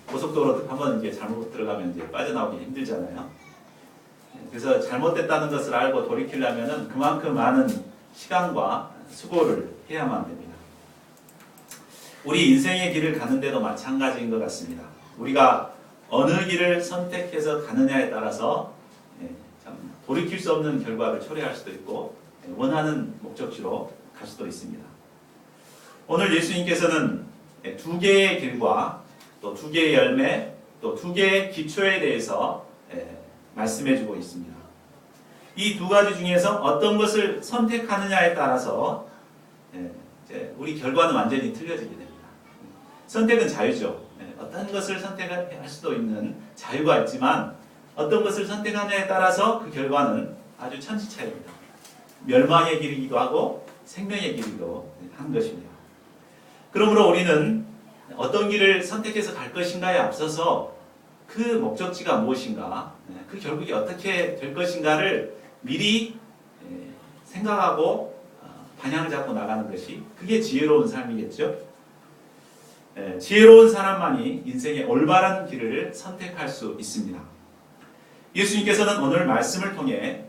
고속도로 한번 이제 잘못 들어가면 이제 빠져나오기 힘들잖아요. 그래서 잘못됐다는 것을 알고 돌이키려면은 그만큼 많은 시간과 수고를 해야만 됩니다. 우리 인생의 길을 가는데도 마찬가지인 것 같습니다. 우리가 어느 길을 선택해서 가느냐에 따라서 참 돌이킬 수 없는 결과를 초래할 수도 있고 원하는 목적지로 갈 수도 있습니다. 오늘 예수님께서는 두 개의 길과 또 두 개의 열매, 또 두 개의 기초에 대해서 말씀해주고 있습니다. 이 두 가지 중에서 어떤 것을 선택하느냐에 따라서 우리 결과는 완전히 틀려지게 됩니다. 선택은 자유죠. 어떤 것을 선택할 수도 있는 자유가 있지만 어떤 것을 선택하느냐에 따라서 그 결과는 아주 천지차이입니다. 멸망의 길이기도 하고 생명의 길이기도 한 것입니다. 그러므로 우리는 어떤 길을 선택해서 갈 것인가에 앞서서 그 목적지가 무엇인가, 그 결국이 어떻게 될 것인가를 미리 생각하고 방향을 잡고 나가는 것이 그게 지혜로운 삶이겠죠. 지혜로운 사람만이 인생의 올바른 길을 선택할 수 있습니다. 예수님께서는 오늘 말씀을 통해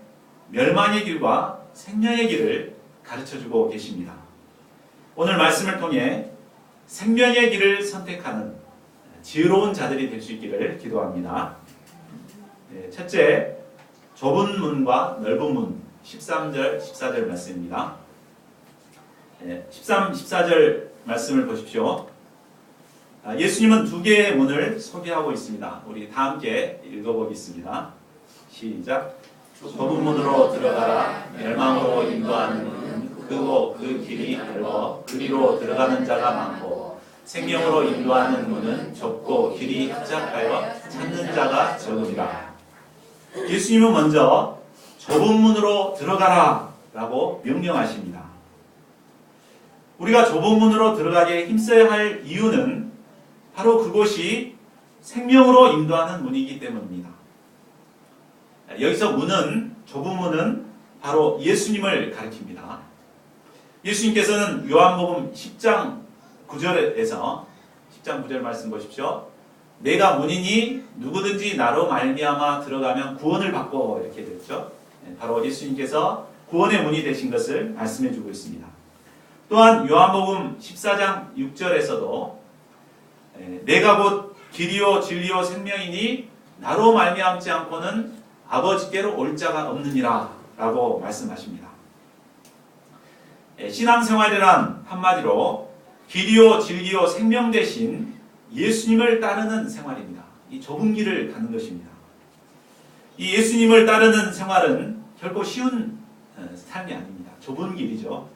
멸망의 길과 생명의 길을 가르쳐주고 계십니다. 오늘 말씀을 통해 생명의 길을 선택하는 지혜로운 자들이 될 수 있기를 기도합니다. 첫째, 좁은 문과 넓은 문, 13절, 14절 말씀입니다. 13, 14절 말씀을 보십시오. 예수님은 두 개의 문을 소개하고 있습니다. 우리 다 함께 읽어보겠습니다. 시작. 좁은 문으로 들어가라. 멸망으로 인도하는 문은 크고 그 길이 넓어 그리로 들어가는 자가 많고 생명으로 인도하는 문은 좁고 길이 협착하여 찾는 자가 적으리라. 예수님은 먼저 좁은 문으로 들어가라 라고 명령하십니다. 우리가 좁은 문으로 들어가기에 힘써야 할 이유는 바로 그곳이 생명으로 인도하는 문이기 때문입니다. 여기서 문은, 좁은 문은 바로 예수님을 가리킵니다. 예수님께서는 요한복음 10장 9절에서 10장 9절 말씀 보십시오. 내가 문이니 누구든지 나로 말미암아 들어가면 구원을 받고 이렇게 됐죠. 바로 예수님께서 구원의 문이 되신 것을 말씀해 주고 있습니다. 또한 요한복음 14장 6절에서도 내가 곧 길이요 진리요 생명이니 나로 말미암지 않고는 아버지께로 올 자가 없느니라 라고 말씀하십니다. 신앙생활이란 한마디로 길이요 진리요 생명 대신 예수님을 따르는 생활입니다. 이 좁은 길을 가는 것입니다. 이 예수님을 따르는 생활은 결코 쉬운 삶이 아닙니다. 좁은 길이죠.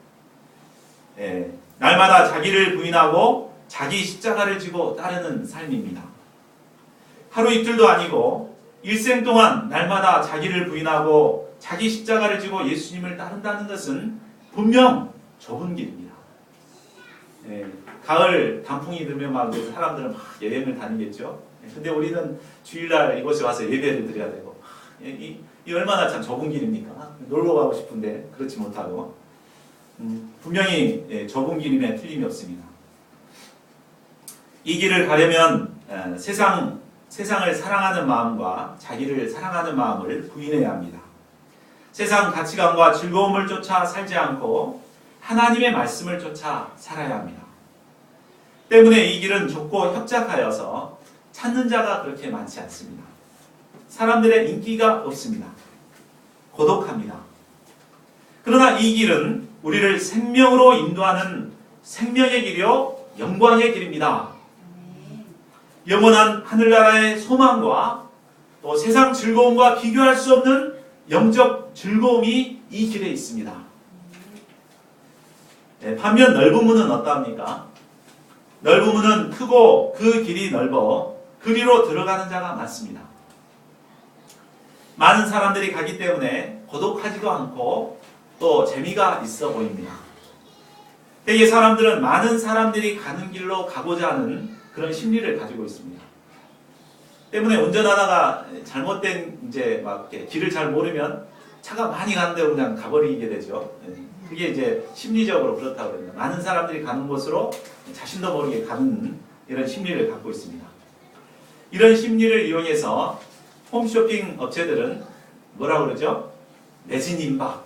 날마다 자기를 부인하고 자기 십자가를 지고 따르는 삶입니다. 하루 이틀도 아니고 일생 동안 날마다 자기를 부인하고 자기 십자가를 지고 예수님을 따른다는 것은 분명 좁은 길입니다. 가을 단풍이 들면 막 사람들은 막 여행을 다니겠죠. 근데 우리는 주일날 이곳에 와서 예배를 드려야 되고 이 얼마나 참 좁은 길입니까? 놀러 가고 싶은데 그렇지 못하고 분명히 좁은 길임에 틀림이 없습니다. 이 길을 가려면 세상을 사랑하는 마음과 자기를 사랑하는 마음을 부인해야 합니다. 세상 가치관과 즐거움을 쫓아 살지 않고 하나님의 말씀을 쫓아 살아야 합니다. 때문에 이 길은 좁고 협착하여서 찾는 자가 그렇게 많지 않습니다. 사람들의 인기가 없습니다. 고독합니다. 그러나 이 길은 우리를 생명으로 인도하는 생명의 길이요 영광의 길입니다. 영원한 하늘나라의 소망과 또 세상 즐거움과 비교할 수 없는 영적 즐거움이 이 길에 있습니다. 반면 넓은 문은 어떠합니까? 넓은 문은 크고 그 길이 넓어 그리로 들어가는 자가 많습니다. 많은 사람들이 가기 때문에 고독하지도 않고 또 재미가 있어 보입니다. 대개 사람들은 많은 사람들이 가는 길로 가고자 하는 그런 심리를 가지고 있습니다. 때문에 운전하다가 잘못된 막 길을 잘 모르면 차가 많이 가는 데로 그냥 가버리게 되죠. 그게 심리적으로 그렇다고 합니다. 많은 사람들이 가는 곳으로 자신도 모르게 가는 이런 심리를 갖고 있습니다. 이런 심리를 이용해서 홈쇼핑 업체들은 뭐라고 그러죠? 매진 임박,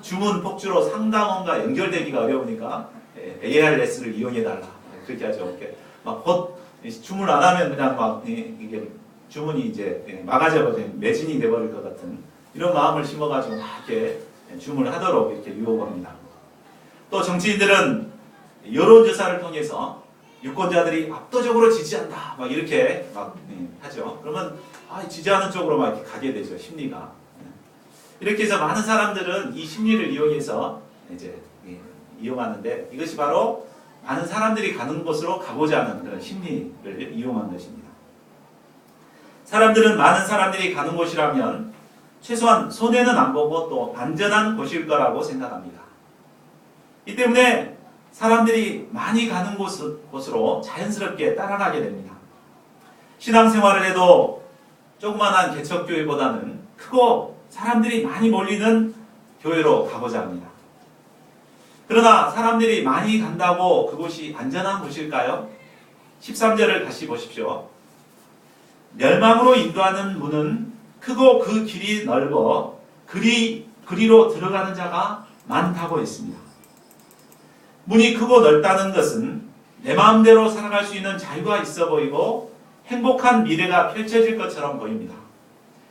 주문 폭주로 상담원과 연결되기가 어려우니까 ARS를 이용해달라 그렇게 하죠. 막 곧 주문 안 하면 그냥 막 이게 주문이 이제 막아져버리면 매진이 돼버릴 것 같은 이런 마음을 심어가지고 막 이렇게 주문을 하도록 이렇게 유혹합니다. 또 정치인들은 여론조사를 통해서 유권자들이 압도적으로 지지한다 막 이렇게 막 하죠. 그러면 지지하는 쪽으로 막 이렇게 가게 되죠. 심리가. 이렇게 해서 많은 사람들은 이 심리를 이용해서 이제 이용하는데 이것이 바로 많은 사람들이 가는 곳으로 가고자 하는 그런 심리를 이용한 것입니다. 사람들은 많은 사람들이 가는 곳이라면 최소한 손해는 안 보고 또 안전한 곳일 거라고 생각합니다. 이 때문에 사람들이 많이 가는 곳으로 자연스럽게 따라가게 됩니다. 신앙생활을 해도 조그만한 개척교회보다는 크고 사람들이 많이 몰리는 교회로 가고자 합니다. 그러나 사람들이 많이 간다고 그곳이 안전한 곳일까요? 13절을 다시 보십시오. 멸망으로 인도하는 문은 크고 그 길이 넓어 그리로 들어가는 자가 많다고 했습니다. 문이 크고 넓다는 것은 내 마음대로 살아갈 수 있는 자유가 있어 보이고 행복한 미래가 펼쳐질 것처럼 보입니다.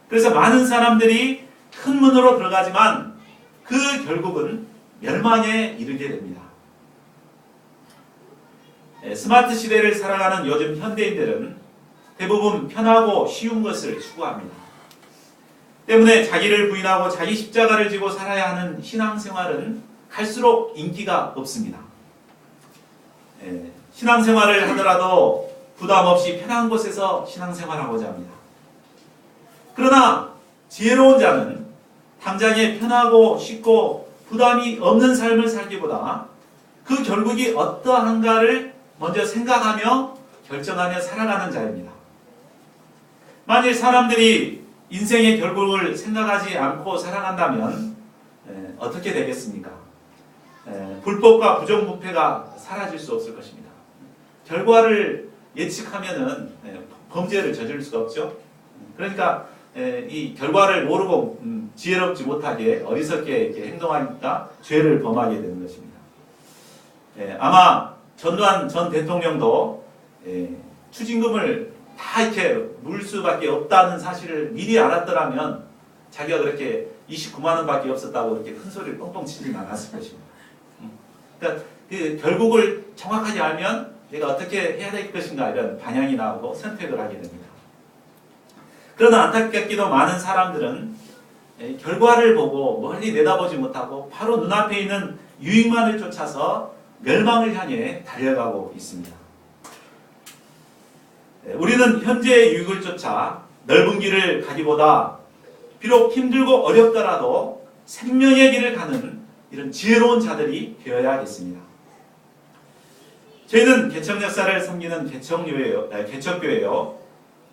그래서 많은 사람들이 큰 문으로 들어가지만 그 결국은 멸망에 이르게 됩니다. 스마트 시대를 살아가는 요즘 현대인들은 대부분 편하고 쉬운 것을 추구합니다. 때문에 자기를 부인하고 자기 십자가를 지고 살아야 하는 신앙생활은 갈수록 인기가 없습니다. 신앙생활을 하더라도 부담 없이 편한 곳에서 신앙생활하고자 합니다. 그러나 지혜로운 자는 당장에 편하고 쉽고 부담이 없는 삶을 살기보다 그 결국이 어떠한가를 먼저 생각하며 결정하며 살아가는 자입니다. 만일 사람들이 인생의 결국을 생각하지 않고 살아간다면 어떻게 되겠습니까? 불법과 부정부패가 사라질 수 없을 것입니다. 결과를 예측하면은 범죄를 저지를 수가 없죠. 그러니까 이 결과를 모르고 지혜롭지 못하게 어리석게 이렇게 행동하니까 죄를 범하게 되는 것입니다. 아마 전두환 전 대통령도 추징금을 다 이렇게 물 수밖에 없다는 사실을 미리 알았더라면 자기가 그렇게 29만 원밖에 없었다고 그렇게 큰 소리를 뻥뻥 치진 않았을 것입니다. 그러니까 그 결국을 정확하게 알면 내가 어떻게 해야 될 것인가 이런 방향이 나오고 선택을 하게 됩니다. 그러나 안타깝게도 많은 사람들은 결과를 보고 멀리 내다보지 못하고 바로 눈앞에 있는 유익만을 쫓아서 멸망을 향해 달려가고 있습니다. 우리는 현재의 유익을 쫓아 넓은 길을 가기보다 비록 힘들고 어렵더라도 생명의 길을 가는 이런 지혜로운 자들이 되어야겠습니다. 저희는 개척 역사를 섬기는 개척교회요.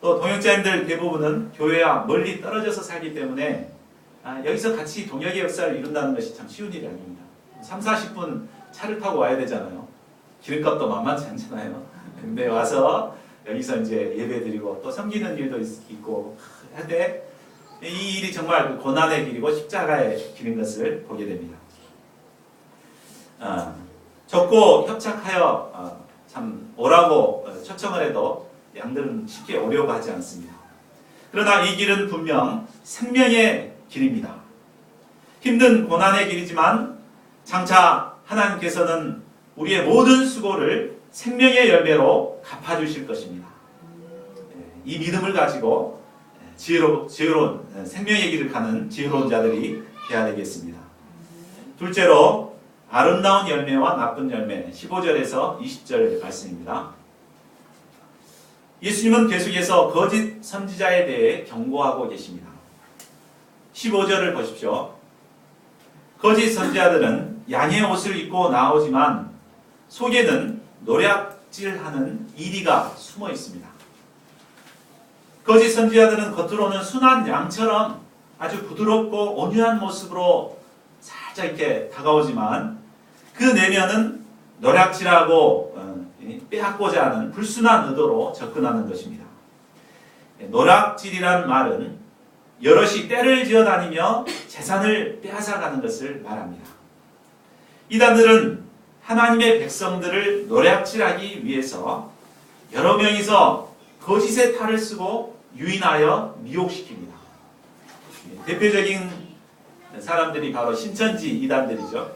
또 동역자님들 대부분은 교회와 멀리 떨어져서 살기 때문에 여기서 같이 동역의 역사를 이룬다는 것이 참 쉬운 일이 아닙니다. 3, 40분 차를 타고 와야 되잖아요. 기름값도 만만치 않잖아요. 근데 와서 여기서 이제 예배드리고 또 섬기는 일도 있고 할 때 이 일이 정말 고난의 길이고 십자가의 길인 것을 보게 됩니다. 적고 협착하여 참 오라고 초청을 해도 양들은 쉽게 오려고 하지 않습니다. 그러나 이 길은 분명 생명의 길입니다. 힘든 고난의 길이지만 장차 하나님께서는 우리의 모든 수고를 생명의 열매로 갚아주실 것입니다. 이 믿음을 가지고 지혜로운 생명의 길을 가는 지혜로운 자들이 되어야 되겠습니다. 둘째로 아름다운 열매와 나쁜 열매 15절에서 20절 말씀입니다. 예수님은 계속해서 거짓 선지자에 대해 경고하고 계십니다. 15절을 보십시오. 거짓 선지자들은 양의 옷을 입고 나오지만 속에는 노략질하는 이리가 숨어 있습니다. 거짓 선지자들은 겉으로는 순한 양처럼 아주 부드럽고 온유한 모습으로 살짝 이렇게 다가오지만 그 내면은 노략질하고 빼앗고자 하는 불순한 의도로 접근하는 것입니다. 노략질이란 말은 여럿이 떼를 지어다니며 재산을 빼앗아가는 것을 말합니다. 이단들은 하나님의 백성들을 노략질하기 위해서 여러 명이서 거짓의 탈을 쓰고 유인하여 미혹시킵니다. 대표적인 사람들이 바로 신천지 이단들이죠.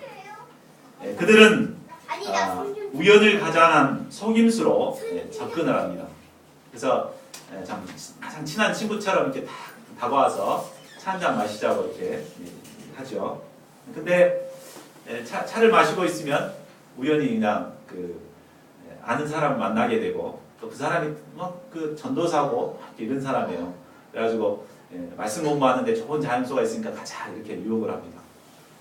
그들은 우연을 가장한 속임수로 접근을 합니다. 그래서 가장 친한 친구처럼 이렇게 딱 다가와서 차 한잔 마시자고 이렇게 하죠. 근데 차를 마시고 있으면 우연히 그냥 아는 사람을 만나게 되고 또 그 사람이 그 전도사고 이런 사람이에요. 그래가지고 말씀 공부하는데 좋은 자연수가 있으니까 가자 이렇게 유혹을 합니다.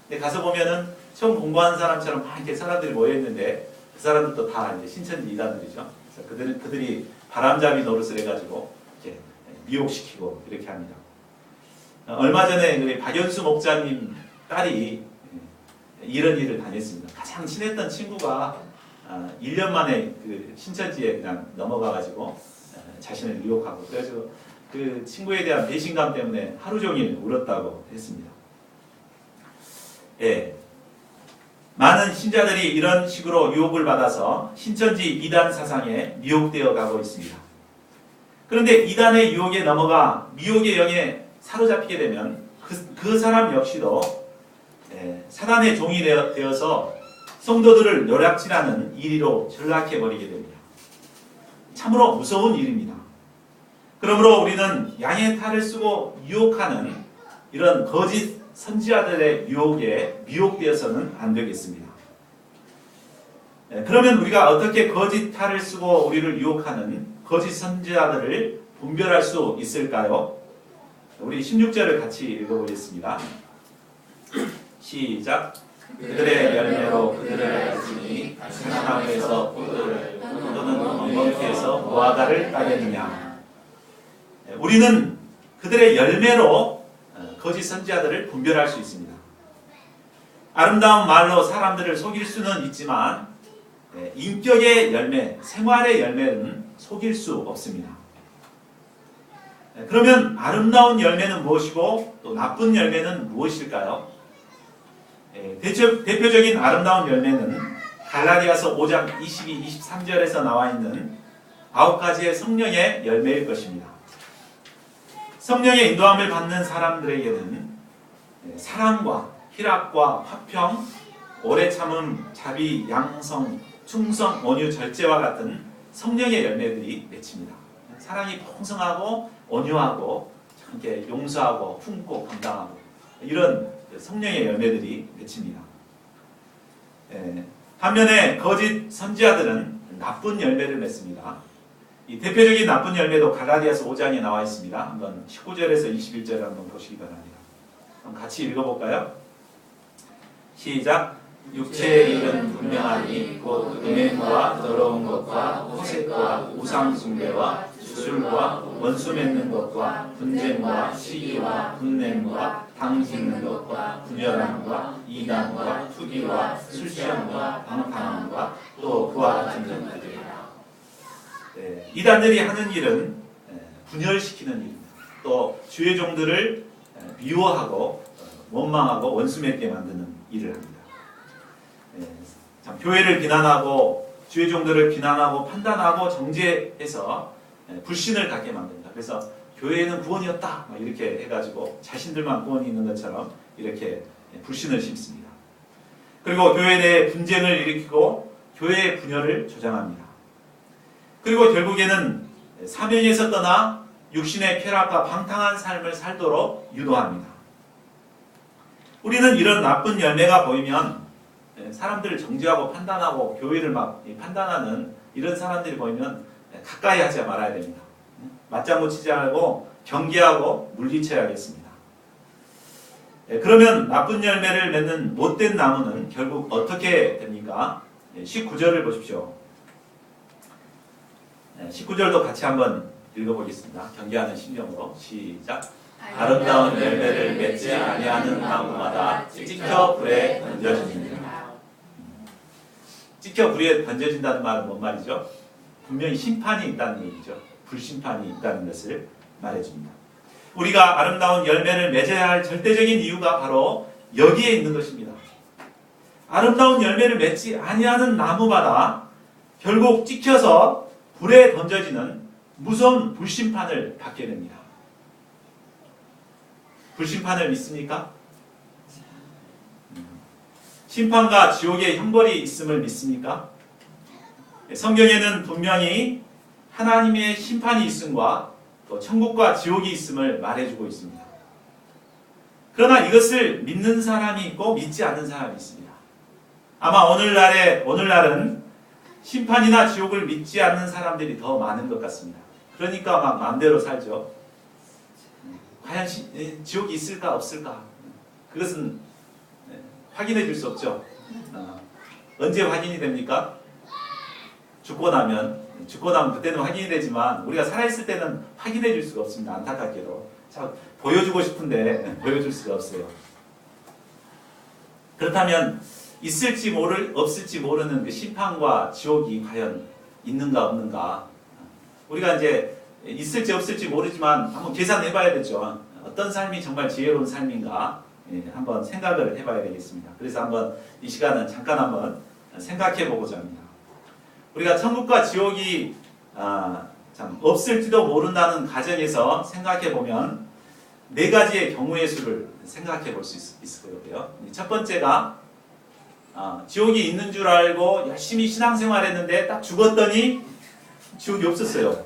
근데 가서 보면은 처음 공부하는 사람처럼 막 이렇게 사람들이 모여 있는데 그 사람들도 다 이제 신천지 이단들이죠. 그래서 그들이 바람잡이 노릇을 해가지고 이렇게 미혹시키고 이렇게 합니다. 얼마 전에 우리 박연수 목사님 딸이 이런 일을 당했습니다. 가장 친했던 친구가 1년 만에 그 신천지에 그냥 넘어가가지고 자신을 유혹하고 그래가지고 그 친구에 대한 배신감 때문에 하루 종일 울었다고 했습니다. 많은 신자들이 이런 식으로 유혹을 받아서 신천지 이단 사상에 미혹되어 가고 있습니다. 그런데 이단의 유혹에 넘어가 미혹의 영에 사로잡히게 되면 그 사람 역시도 사단의 종이 되어서 성도들을 노략질하는 이리로 전락해버리게 됩니다. 참으로 무서운 일입니다. 그러므로 우리는 양의 탈을 쓰고 유혹하는 이런 거짓 선지자들의 유혹에 미혹되어서는 안 되겠습니다. 그러면 우리가 어떻게 거짓 탈을 쓰고 우리를 유혹하는 거짓 선지자들을 분별할 수 있을까요? 우리 16절을 같이 읽어보겠습니다. 시작. 그들의 열매로 그들을 알지니 같은 나무에서 포도를 또는 엉겅퀴에서 무화과를 따겠느냐. 우리는 그들의 열매로 거짓 선지자들을 분별할 수 있습니다. 아름다운 말로 사람들을 속일 수는 있지만 인격의 열매, 생활의 열매는 속일 수 없습니다. 그러면 아름다운 열매는 무엇이고 또 나쁜 열매는 무엇일까요? 대표적인 아름다운 열매는 갈라디아서 5장 22, 23절에서 나와 있는 9가지의 성령의 열매일 것입니다. 성령의 인도함을 받는 사람들에게는 사랑과 희락과 화평, 오래 참음, 자비, 양성, 충성, 온유, 절제와 같은 성령의 열매들이 맺힙니다. 사랑이 풍성하고 온유하고 이렇게 용서하고 품고 감당하고 이런 성령의 열매들이 맺힙니다. 반면에 거짓 선지자들은 나쁜 열매를 맺습니다. 이 대표적인 나쁜 열매도 갈라디아서 5장에 나와 있습니다. 한번 19절에서 21절 한번 보시기 바랍니다. 그럼 같이 읽어볼까요? 시작. 육체의 일은 분명하니 곧 음행과 더러운 것과 호색과 우상숭배와 주술과 원수 맺는 것과 분쟁과 시기와 분냄과 당 짓는 것과 분열함과 이단과 투기와 술 취함과 방탕함과 또 그와 같은 것들이라. 이단들이 하는 일은 분열시키는 일입니다. 또 주의 종들을 미워하고 원망하고 원수 맺게 만드는 일을 합니다. 교회를 비난하고 주의 종들을 비난하고 판단하고 정죄해서 불신을 갖게 만듭니다. 그래서 교회에는 구원이 없다 이렇게 해가지고 자신들만 구원이 있는 것처럼 이렇게 불신을 심습니다. 그리고 교회 내에 분쟁을 일으키고 교회의 분열을 조장합니다. 그리고 결국에는 사명에서 떠나 육신의 쾌락과 방탕한 삶을 살도록 유도합니다. 우리는 이런 나쁜 열매가 보이면 사람들을 정죄하고 판단하고 교회를 막 판단하는 이런 사람들이 보이면 가까이 하지 말아야 됩니다. 맞장구 치지 말고 경계하고 물리쳐야겠습니다. 그러면 나쁜 열매를 맺는 못된 나무는 결국 어떻게 됩니까? 19절을 보십시오. 19절도 같이 한번 읽어보겠습니다. 경계하는 심정으로 시작. 아름다운 열매를 맺지 아니하는 나무마다 찍혀 불에 던져지느니라. 찍혀 불에 던져진다는 말은 뭔 말이죠? 분명히 심판이 있다는 얘기죠. 불심판이 있다는 것을 말해줍니다. 우리가 아름다운 열매를 맺어야 할 절대적인 이유가 바로 여기에 있는 것입니다. 아름다운 열매를 맺지 아니하는 나무마다 결국 찍혀서 불에 던져지는 무서운 불심판을 받게 됩니다. 불심판을 믿습니까? 심판과 지옥의 형벌이 있음을 믿습니까? 성경에는 분명히 하나님의 심판이 있음과 또 천국과 지옥이 있음을 말해주고 있습니다. 그러나 이것을 믿는 사람이 있고 믿지 않는 사람이 있습니다. 아마 오늘날은 심판이나 지옥을 믿지 않는 사람들이 더 많은 것 같습니다. 그러니까 막 마음대로 살죠. 과연 지옥이 있을까 없을까? 그것은 확인해 줄 수 없죠. 언제 확인이 됩니까? 죽고 나면 그때는 확인이 되지만 우리가 살아있을 때는 확인해 줄 수가 없습니다. 안타깝게도. 자, 보여주고 싶은데 보여줄 수가 없어요. 그렇다면 있을지 없을지 모르는 그 심판과 지옥이 과연 있는가 없는가? 우리가 이제 있을지 없을지 모르지만 한번 계산해 봐야 되죠. 어떤 삶이 정말 지혜로운 삶인가? 한번 생각을 해봐야 되겠습니다. 그래서 한번 이 시간은 잠깐 한번 생각해 보고자 합니다. 우리가 천국과 지옥이 참 없을지도 모른다는 가정에서 생각해 보면 네 가지의 경우의 수를 생각해 볼 수 있을 거예요. 첫 번째가 지옥이 있는 줄 알고 열심히 신앙생활했는데 딱 죽었더니 지옥이 없었어요.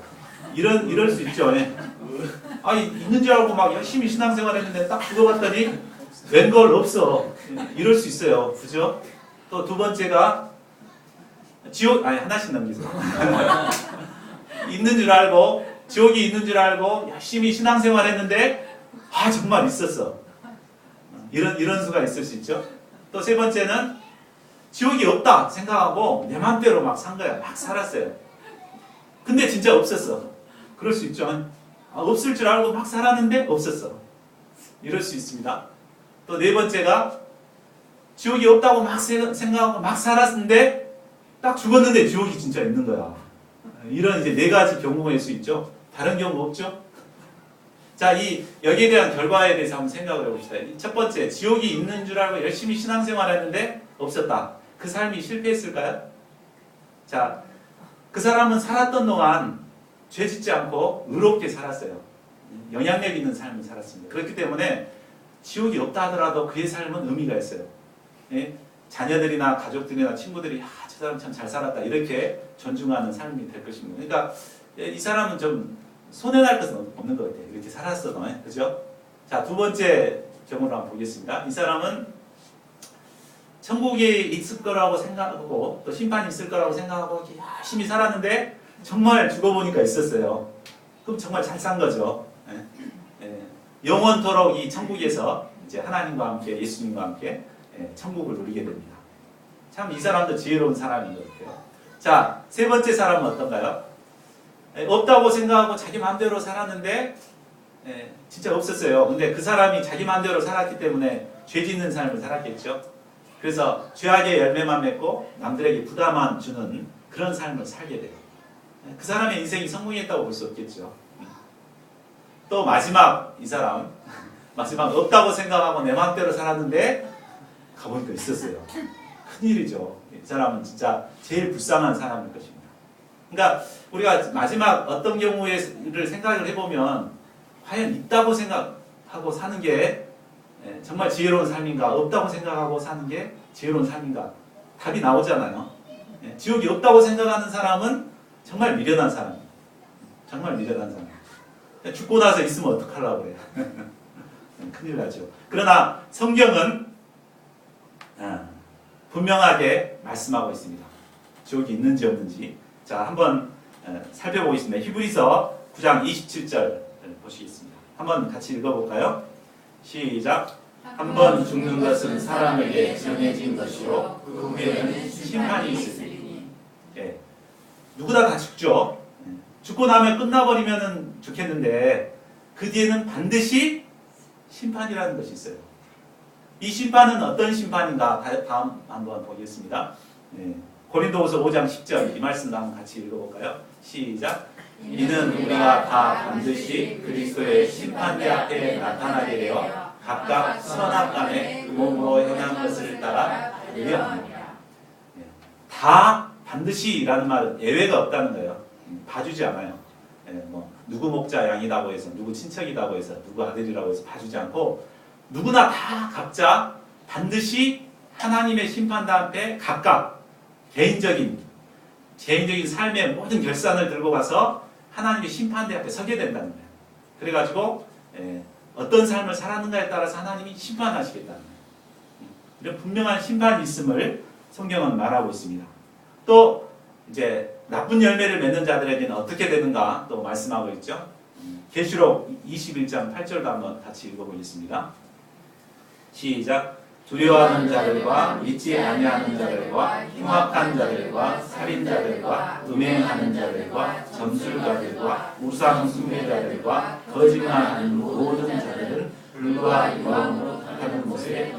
이럴 수 있죠. 있는 줄 알고 막 열심히 신앙생활했는데 딱 죽어봤더니 웬걸 없어. 이럴 수 있어요. 그죠? 또 두 번째가 하나씩 넘기세요. 있는 줄 알고 지옥이 있는 줄 알고 열심히 신앙생활했는데 정말 있었어. 이런 수가 있을 수 있죠. 또 세 번째는 지옥이 없다 생각하고 내 맘대로 막 산 거야. 막 살았어요. 근데 진짜 없었어. 그럴 수 있죠. 없을 줄 알고 막 살았는데 없었어. 이럴 수 있습니다. 또 네 번째가 지옥이 없다고 막 생각하고 막 살았는데 딱 죽었는데 지옥이 진짜 있는 거야. 이런 이제 네 가지 경우일 수 있죠. 다른 경우 없죠? 자, 여기에 대한 결과에 대해서 한번 생각을 해봅시다. 첫 번째, 지옥이 있는 줄 알고 열심히 신앙생활했는데 없었다. 그 삶이 실패했을까요? 자, 그 사람은 살았던 동안 죄 짓지 않고 의롭게 살았어요. 영향력 있는 삶을 살았습니다. 그렇기 때문에 지옥이 없다 하더라도 그의 삶은 의미가 있어요. 자녀들이나 가족들이나 친구들이 저 사람 참 잘 살았다 이렇게 존중하는 삶이 될 것입니다. 그러니까 이 사람은 좀 손해날 것은 없는 것 같아요. 이렇게 살았어, 그죠? 자, 두 번째 경우를 한번 보겠습니다. 이 사람은 천국이 있을 거라고 생각하고 또 심판이 있을 거라고 생각하고 열심히 살았는데 정말 죽어보니까 있었어요. 그럼 정말 잘 산 거죠. 영원토록 이 천국에서 이제 하나님과 함께 예수님과 함께 천국을 누리게 됩니다. 참 이 사람도 지혜로운 사람인 것 같아요. 자, 세 번째 사람은 어떤가요? 없다고 생각하고 자기 마음대로 살았는데 진짜 없었어요. 근데 그 사람이 자기 마음대로 살았기 때문에 죄 짓는 삶을 살았겠죠. 그래서 죄악의 열매만 맺고 남들에게 부담만 주는 그런 삶을 살게 돼요. 그 사람의 인생이 성공했다고 볼 수 없겠죠. 또 마지막 이 사람 마지막 없다고 생각하고 내 마음대로 살았는데 가보니까 있었어요. 큰일이죠. 이 사람은 진짜 제일 불쌍한 사람일 것입니다. 그러니까 우리가 마지막 어떤 경우를 생각을 해보면 과연 있다고 생각하고 사는 게 정말 지혜로운 삶인가, 없다고 생각하고 사는 게 지혜로운 삶인가, 답이 나오잖아요. 지옥이 없다고 생각하는 사람은 정말 미련한 사람이에요. 정말 미련한 사람. 죽고 나서 있으면 어떡하려고 그래요. 큰일 나죠. 그러나 성경은 분명하게 말씀하고 있습니다. 지옥이 있는지 없는지. 자, 한번 살펴보겠습니다. 히브리서 9장 27절 보시겠습니다. 한번 같이 읽어볼까요? 시작. 한 번 죽는 것은 사람에게 정해진 것이요 그 후에는 심판이 있으리니. 누구나 다 죽죠. 죽고 나면 끝나버리면 좋겠는데 그 뒤에는 반드시 심판이라는 것이 있어요. 이 심판은 어떤 심판인가 다음 한번 보겠습니다. 고린도후서 5장 10절 이 말씀도 한번 같이 읽어볼까요? 시작. 이는 우리가 다 반드시 그리스도의 심판대 앞에 나타나게 되어 각각 선악간에 그 몸으로 행한 것을 따라 받으려 합니다. 다 반드시라는 말은 예외가 없다는 거예요. 봐주지 않아요. 뭐 누구 목자 양이라고 해서 누구 친척이라고 해서 누구 아들이라고 해서 봐주지 않고 누구나 다 각자 반드시 하나님의 심판대 앞에 각각 개인적인 삶의 모든 결산을 들고 가서 하나님의 심판대 앞에 서게 된다는 거예요. 그래가지고 어떤 삶을 살았는가에 따라서 하나님이 심판하시겠다는 거예요. 이런 분명한 심판이 있음을 성경은 말하고 있습니다. 또 이제 나쁜 열매를 맺는 자들에게는 어떻게 되는가 또 말씀하고 있죠. 계시록 21장 8절도 한번 같이 읽어보겠습니다. 시작. 두려워하는 자들과 믿지 아니하는 자들과 흉악한 자들과 살인자들과 음행하는 자들과 점술가들과 우상 숭배자들과 거짓말하는 모든 자들은 불과 유황으로 타는 곳에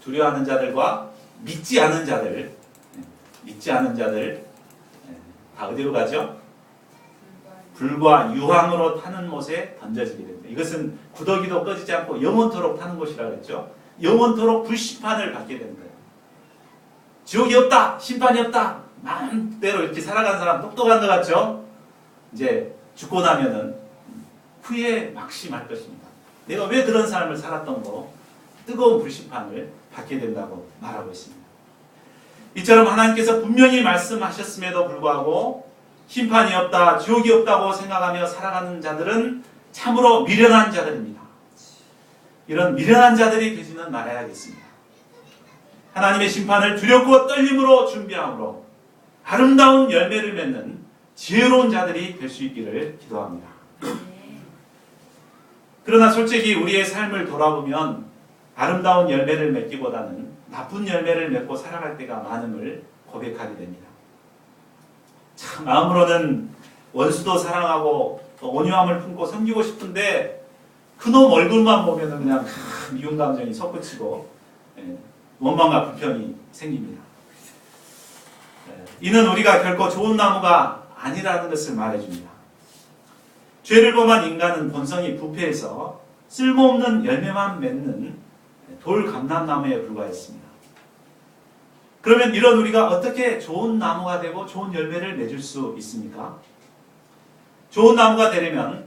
두려워하는 자들과 믿지 않은 자들 다 어디로 가죠? 불과 유황으로 타는 못에 던져지게 됩니다. 이것은 구더기도 꺼지지 않고 영원토록 타는 곳이라고 했죠. 영원토록 불심판을 받게 되는 거예요. 지옥이 없다, 심판이 없다, 마음대로 이렇게 살아간 사람 똑똑한 것 같죠? 이제 죽고 나면은 후에 막심할 것입니다. 내가 왜 그런 삶을 살았던 거, 뜨거운 불심판을 받게 된다고 말하고 있습니다. 이처럼 하나님께서 분명히 말씀하셨음에도 불구하고 심판이 없다, 지옥이 없다고 생각하며 살아가는 자들은 참으로 미련한 자들입니다. 이런 미련한 자들이 되지는 말아야겠습니다. 하나님의 심판을 두렵고 떨림으로 준비함으로 아름다운 열매를 맺는 지혜로운 자들이 될 수 있기를 기도합니다. 그러나 솔직히 우리의 삶을 돌아보면 아름다운 열매를 맺기보다는 나쁜 열매를 맺고 살아갈 때가 많음을 고백하게 됩니다. 참 마음으로는 원수도 사랑하고 온유함을 품고 섬기고 싶은데 그놈 얼굴만 보면 그냥 미운 감정이 솟구치고 원망과 불평이 생깁니다. 이는 우리가 결코 좋은 나무가 아니라는 것을 말해줍니다. 죄를 범한 인간은 본성이 부패해서 쓸모없는 열매만 맺는 돌 감람나무에 불과했습니다. 그러면 이런 우리가 어떻게 좋은 나무가 되고 좋은 열매를 맺을 수 있습니까? 좋은 나무가 되려면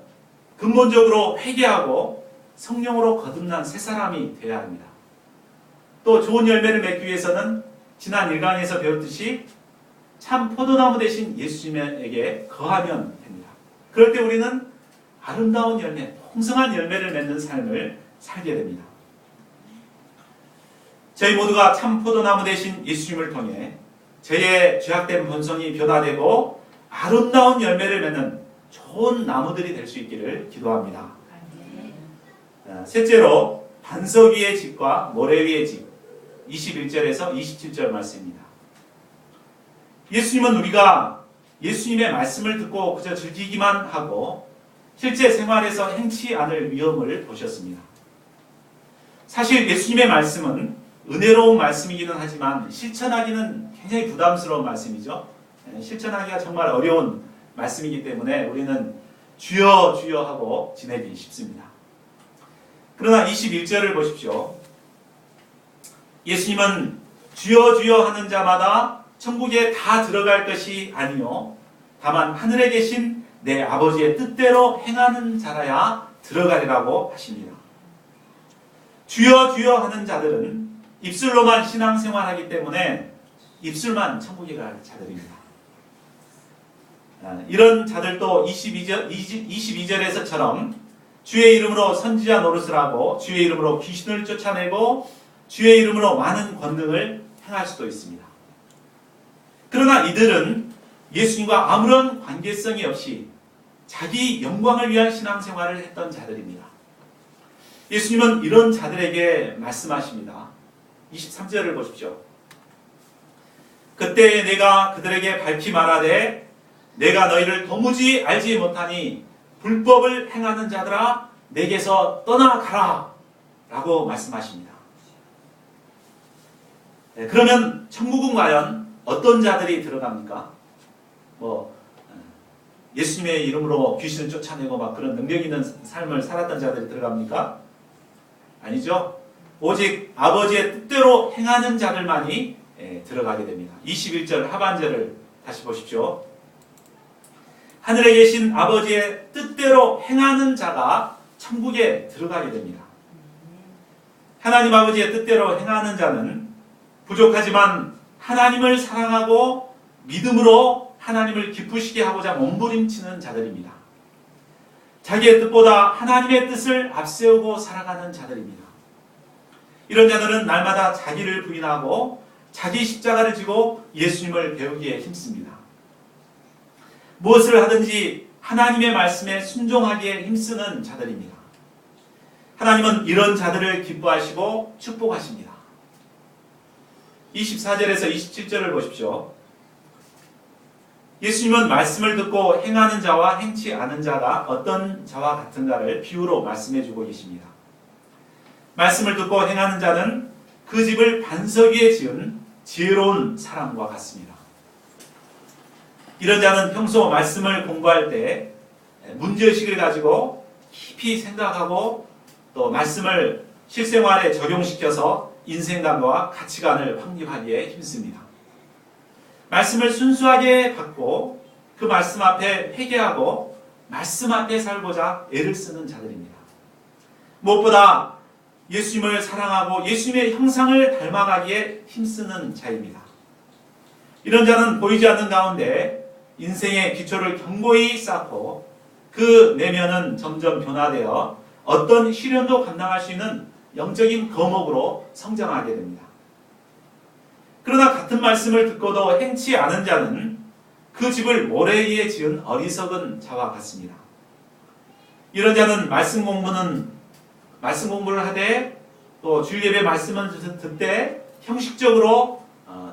근본적으로 회개하고 성령으로 거듭난 새 사람이 되어야 합니다. 또 좋은 열매를 맺기 위해서는 지난 일강에서 배웠듯이 참 포도나무 대신 예수님에게 거하면 됩니다. 그럴 때 우리는 아름다운 열매, 풍성한 열매를 맺는 삶을 살게 됩니다. 저희 모두가 참 포도나무 대신 예수님을 통해 저의 죄악된 본성이 변화되고 아름다운 열매를 맺는 좋은 나무들이 될 수 있기를 기도합니다. 셋째로 반석 위의 집과 모래 위의 집 21절에서 27절 말씀입니다. 예수님은 우리가 예수님의 말씀을 듣고 그저 즐기기만 하고 실제 생활에서 행치 않을 위험을 보셨습니다. 사실 예수님의 말씀은 은혜로운 말씀이기는 하지만 실천하기는 굉장히 부담스러운 말씀이죠. 실천하기가 정말 어려운 말씀이기 때문에 우리는 주여 주여 하고 지내기 쉽습니다. 그러나 21절을 보십시오. 예수님은 주여 주여 하는 자마다 천국에 다 들어갈 것이 아니요 다만 하늘에 계신 내 아버지의 뜻대로 행하는 자라야 들어가리라고 하십니다. 주여 주여 하는 자들은 입술로만 신앙생활하기 때문에 입술만 천국에 갈 자들입니다. 이런 자들도 22절에서처럼 주의 이름으로 선지자 노릇을 하고 주의 이름으로 귀신을 쫓아내고 주의 이름으로 많은 권능을 행할 수도 있습니다. 그러나 이들은 예수님과 아무런 관계성이 없이 자기 영광을 위한 신앙생활을 했던 자들입니다. 예수님은 이런 자들에게 말씀하십니다. 23절을 보십시오. 그때 내가 그들에게 밝히 말하되 내가 너희를 도무지 알지 못하니 불법을 행하는 자들아 내게서 떠나가라 라고 말씀하십니다. 그러면 천국은 과연 어떤 자들이 들어갑니까? 예수님의 이름으로 귀신을 쫓아내고 막 그런 능력 있는 삶을 살았던 자들이 들어갑니까? 아니죠. 오직 아버지의 뜻대로 행하는 자들만이 들어가게 됩니다. 21절 하반절을 다시 보십시오. 하늘에 계신 아버지의 뜻대로 행하는 자가 천국에 들어가게 됩니다. 하나님 아버지의 뜻대로 행하는 자는 부족하지만 하나님을 사랑하고 믿음으로 하나님을 기쁘시게 하고자 몸부림치는 자들입니다. 자기의 뜻보다 하나님의 뜻을 앞세우고 살아가는 자들입니다. 이런 자들은 날마다 자기를 부인하고 자기 십자가를 지고 예수님을 배우기에 힘씁니다. 무엇을 하든지 하나님의 말씀에 순종하기에 힘쓰는 자들입니다. 하나님은 이런 자들을 기뻐하시고 축복하십니다. 24절에서 27절을 보십시오. 예수님은 말씀을 듣고 행하는 자와 행치 않은 자가 어떤 자와 같은가를 비유로 말씀해 주고 계십니다. 말씀을 듣고 행하는 자는 그 집을 반석 위에 지은 지혜로운 사람과 같습니다. 이런 자는 평소 말씀을 공부할 때 문제의식을 가지고 깊이 생각하고 또 말씀을 실생활에 적용시켜서 인생관과 가치관을 확립하기에 힘씁니다. 말씀을 순수하게 받고 그 말씀 앞에 회개하고 말씀 앞에 살고자 애를 쓰는 자들입니다. 무엇보다 예수님을 사랑하고 예수님의 형상을 닮아가기에 힘쓰는 자입니다. 이런 자는 보이지 않는 가운데 인생의 기초를 견고히 쌓고 그 내면은 점점 변화되어 어떤 시련도 감당할 수 있는 영적인 거목으로 성장하게 됩니다. 그러나 같은 말씀을 듣고도 행치 않은 자는 그 집을 모래 위에 지은 어리석은 자와 같습니다. 이런 자는 말씀 공부를 하되 또 주일 예배 말씀을 듣되 형식적으로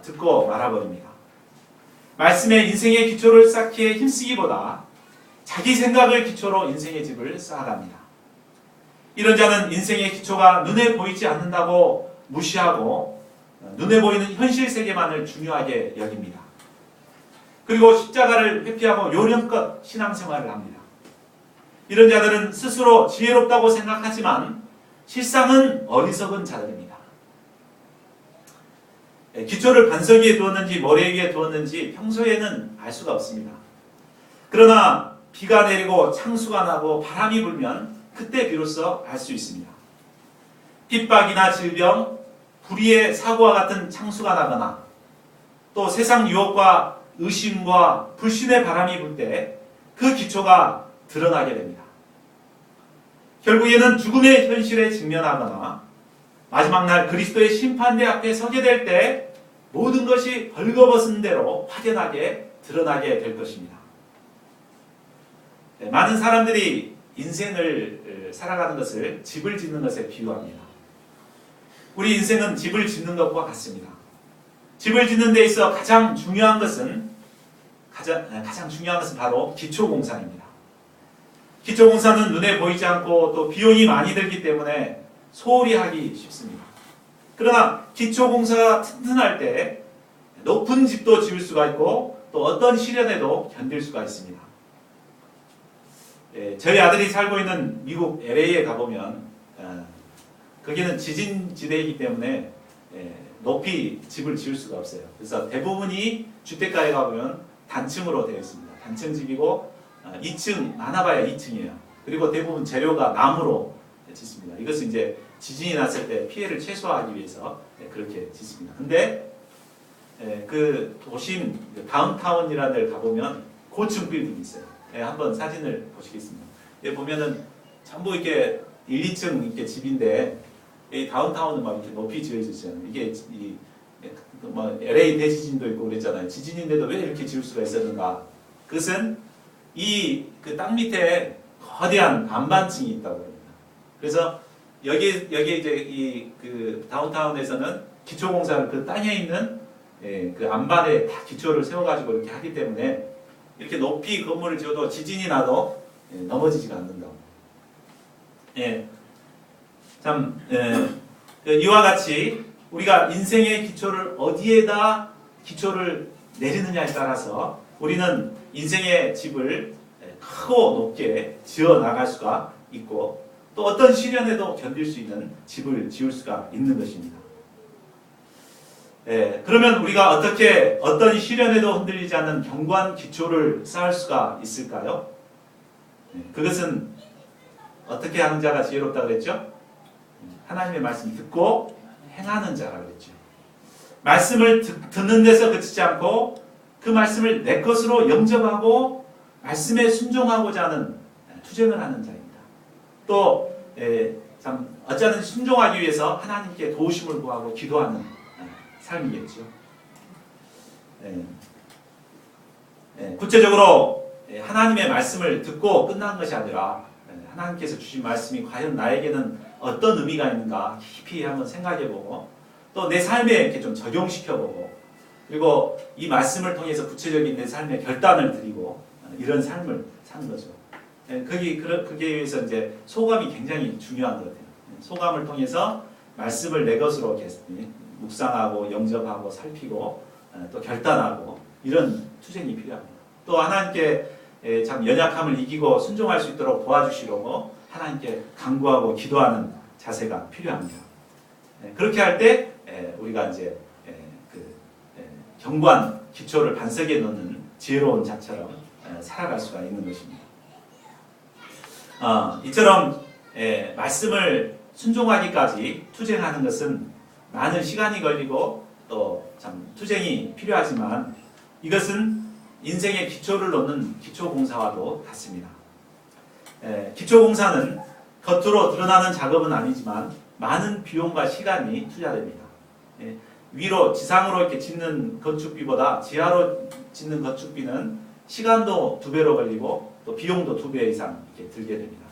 듣고 말아버립니다. 말씀에 인생의 기초를 쌓기에 힘쓰기보다 자기 생각을 기초로 인생의 집을 쌓아갑니다. 이런 자는 인생의 기초가 눈에 보이지 않는다고 무시하고 눈에 보이는 현실 세계만을 중요하게 여깁니다. 그리고 십자가를 회피하고 요령껏 신앙생활을 합니다. 이런 자들은 스스로 지혜롭다고 생각하지만 실상은 어리석은 자들입니다. 기초를 반석 위에 두었는지 모래 위에 두었는지 평소에는 알 수가 없습니다. 그러나 비가 내리고 창수가 나고 바람이 불면 그때 비로소 알 수 있습니다. 핍박이나 질병, 불의의 사고와 같은 창수가 나거나 또 세상 유혹과 의심과 불신의 바람이 불 때 그 기초가 드러나게 됩니다. 결국에는 죽음의 현실에 직면하거나 마지막 날 그리스도의 심판대 앞에 서게 될 때 모든 것이 벌거벗은 대로 확연하게 드러나게 될 것입니다. 많은 사람들이 인생을 살아가는 것을 집을 짓는 것에 비유합니다. 우리 인생은 집을 짓는 것과 같습니다. 집을 짓는 데 있어 가장 중요한 것은 바로 기초공사입니다. 기초공사는 눈에 보이지 않고 또 비용이 많이 들기 때문에 소홀히 하기 쉽습니다. 그러나 기초공사가 튼튼할 때 높은 집도 지을 수가 있고 또 어떤 시련에도 견딜 수가 있습니다. 저희 아들이 살고 있는 미국 LA에 가보면 거기는 지진지대이기 때문에 높이 집을 지을 수가 없어요. 그래서 대부분이 주택가에 가보면 단층으로 되어 있습니다. 단층집이고 2층, 많아봐야 2층이에요. 그리고 대부분 재료가 나무로 짓습니다. 이것은 이제 지진이 났을 때 피해를 최소화하기 위해서 그렇게 짓습니다. 근데 그 도심 다운타운이라는 데를 가보면 고층 빌딩이 있어요. 한번 사진을 보시겠습니다. 여기 보면은 전부 이렇게 1, 2층 이렇게 집인데 이 다운타운은 막 이렇게 높이 지어지잖아요. 이게 뭐 LA 대지진도 있고 그랬잖아요. 지진인데도 왜 이렇게 지을 수가 있었는가? 그것은 그 땅 밑에 거대한 안반층이 있다고 합니다. 그래서 여기 이제 그 다운타운에서는 기초공사를 그 땅에 있는 그 안반에 다 기초를 세워가지고 이렇게 하기 때문에 이렇게 높이 건물을 지어도 지진이 나도 넘어지지가 않는다고. 참 이와 같이 우리가 인생의 기초를 어디에다 기초를 내리느냐에 따라서 우리는 인생의 집을 크고 높게 지어 나갈 수가 있고 또 어떤 시련에도 견딜 수 있는 집을 지을 수가 있는 것입니다. 그러면 우리가 어떻게 어떤 시련에도 흔들리지 않는 견고한 기초를 쌓을 수가 있을까요? 그것은 어떻게 하는 자가 지혜롭다고 그랬죠? 하나님의 말씀 듣고 행하는 자라고 그랬죠. 말씀을 듣는 데서 그치지 않고 그 말씀을 내 것으로 영접하고 말씀에 순종하고자 하는 투쟁을 하는 자입니다. 또 참 어찌하든 순종하기 위해서 하나님께 도우심을 구하고 기도하는 삶이겠죠. 구체적으로 하나님의 말씀을 듣고 끝난 것이 아니라 하나님께서 주신 말씀이 과연 나에게는 어떤 의미가 있는가 깊이 한번 생각해보고 또 내 삶에 이렇게 좀 적용시켜보고 그리고 이 말씀을 통해서 구체적인 내 삶의 결단을 드리고 이런 삶을 사는 거죠. 그게 위해서 이제 소감이 굉장히 중요한 것 같아요. 소감을 통해서 말씀을 내 것으로 묵상하고 영접하고 살피고 또 결단하고 이런 투쟁이 필요합니다. 또 하나님께 참 연약함을 이기고 순종할 수 있도록 도와주시려고 하나님께 간구하고 기도하는 자세가 필요합니다. 그렇게 할 때 우리가 이제 견고한 기초를 반석에 놓는 지혜로운 자처럼 살아갈 수가 있는 것입니다. 이처럼 말씀을 순종하기까지 투쟁하는 것은 많은 시간이 걸리고 또 참 투쟁이 필요하지만 이것은 인생의 기초를 놓는 기초공사와도 같습니다. 기초공사는 겉으로 드러나는 작업은 아니지만 많은 비용과 시간이 투자됩니다. 위로 지상으로 이렇게 짓는 건축비보다 지하로 짓는 건축비는 시간도 2배로 걸리고 또 비용도 2배 이상 이렇게 들게 됩니다.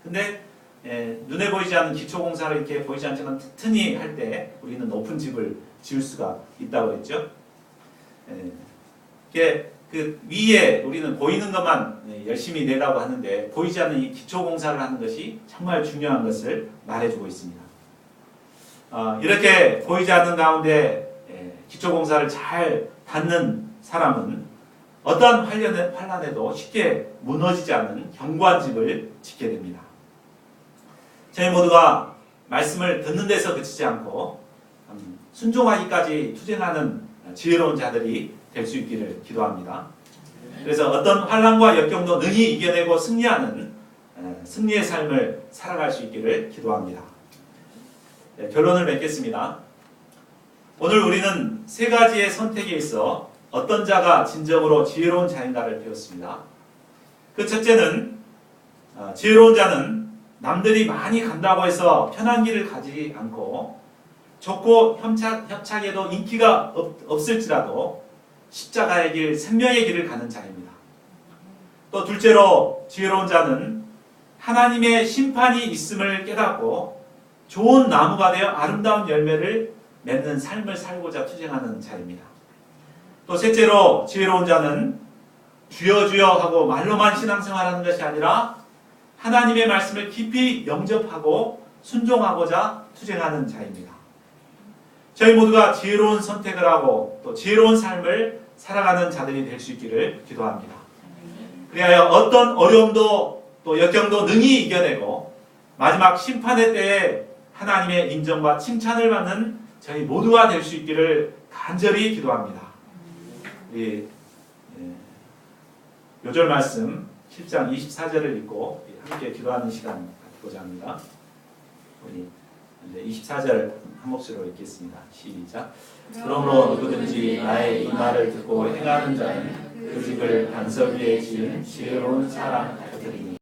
근데 눈에 보이지 않는 기초공사를 이렇게 보이지 않지만 튼튼히 할 때 우리는 높은 집을 지을 수가 있다고 했죠. 그 위에 우리는 보이는 것만 열심히 내라고 하는데 보이지 않는 이 기초공사를 하는 것이 정말 중요한 것을 말해주고 있습니다. 이렇게 보이지 않는 가운데 기초공사를 잘 받는 사람은 어떠한 환란에도 쉽게 무너지지 않는 견고한 집을 짓게 됩니다. 저희 모두가 말씀을 듣는 데서 그치지 않고 순종하기까지 투쟁하는 지혜로운 자들이 될 수 있기를 기도합니다. 그래서 어떤 환난과 역경도 능히 이겨내고 승리하는 승리의 삶을 살아갈 수 있기를 기도합니다. 결론을 맺겠습니다. 오늘 우리는 3가지의 선택에 있어 어떤 자가 진정으로 지혜로운 자인가를 배웠습니다. 그 첫째는 지혜로운 자는 남들이 많이 간다고 해서 편한 길을 가지 않고 좁고 협착에도 인기가 없을지라도 십자가의 길, 생명의 길을 가는 자입니다. 또 둘째로 지혜로운 자는 하나님의 심판이 있음을 깨닫고 좋은 나무가 되어 아름다운 열매를 맺는 삶을 살고자 투쟁하는 자입니다. 또 셋째로 지혜로운 자는 주여 주여 하고 말로만 신앙생활하는 것이 아니라 하나님의 말씀을 깊이 영접하고 순종하고자 투쟁하는 자입니다. 저희 모두가 지혜로운 선택을 하고 또 지혜로운 삶을 살아가는 자들이 될 수 있기를 기도합니다. 그리하여 어떤 어려움도 또 역경도 능히 이겨내고 마지막 심판의 때에 하나님의 인정과 칭찬을 받는 저희 모두가 될 수 있기를 간절히 기도합니다. 요절 말씀 7장 24절을 읽고 함께 기도하는 시간 갖고자 합니다. 우리 24절 한 목소리로 읽겠습니다. 시작. 그러므로 누구든지 나의 이 말을 듣고 행하는 자는 그 집을 반석 위에 지은 지혜로운 사람 같으리니